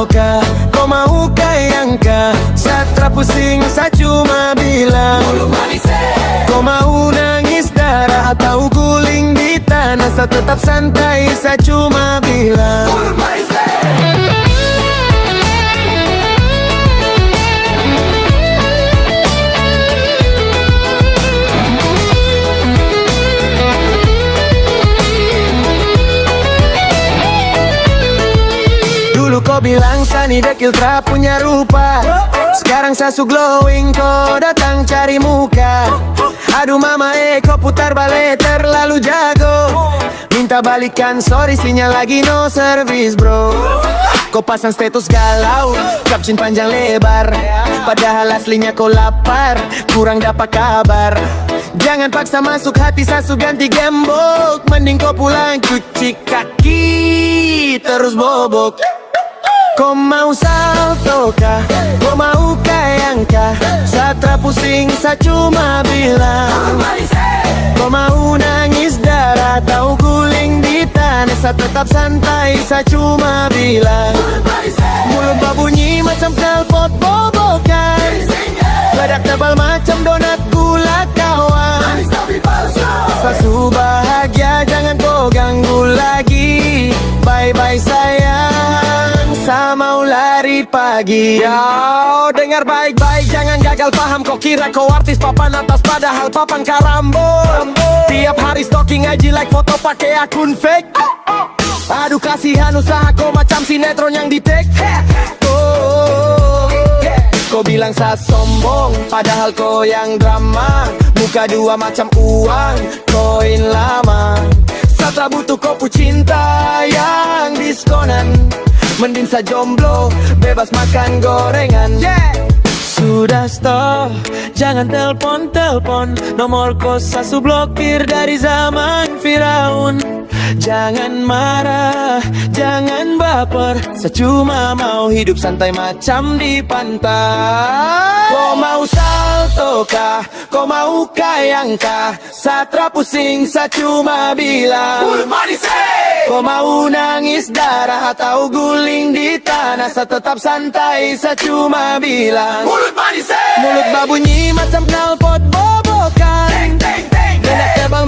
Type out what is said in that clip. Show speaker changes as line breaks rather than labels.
toka, kau mau yang kah? Satra pusing, saya cuma bilang kau mau nangis darah atau guling di tanah, saya tetap santai, saya cuma bilang dulu kau bilang Sani dekil tra punya rupa, sekarang sasu glowing kau datang cari muka. Aduh mama kau putar balik terlalu jago, minta balikan sorry sinyal lagi no service bro. Kau pasang status galau, caption panjang lebar, padahal aslinya kau lapar, kurang dapat kabar. Jangan paksa masuk hati sasu ganti gembok, mending kau pulang cuci kaki terus bobok. Kau mau salto kah? Kau mau yang kah? Satra pusing, saya cuma bilang kau mau nangis darah atau guling di tanah, saya tetap santai, saya cuma bilang mulut babunyi macam knalpot bobokan, badak tebal macam donat gula kawan. Sasu bahagia jangan kau ganggu lagi, bye-bye sayang, saya mau lari pagi. Yo, dengar baik-baik jangan gagal paham, kau kira kau artis papan atas padahal papan karambol. Tiap hari stalking IG like foto pakai akun fake. Aduh kasihan usaha kau macam sinetron yang di take. Kau bilang saya sombong, padahal kau yang drama. Muka dua macam uang, koin lama. Satra butuh kopu cinta yang diskonan, mending saya jomblo, bebas makan gorengan. Sudah stop, jangan telpon-telpon, nomor kau sasu blokir dari zaman Firaun. Jangan marah, jangan baper, saya cuma mau hidup santai macam di pantai. Kau mau salto kah? Kau mau yang kah? Satra pusing, saya cuma bilang kau mau nangis darah atau guling di tanah, saya tetap santai, saya cuma bilang mulut babunyi macam knalpot bobokan, donat tebal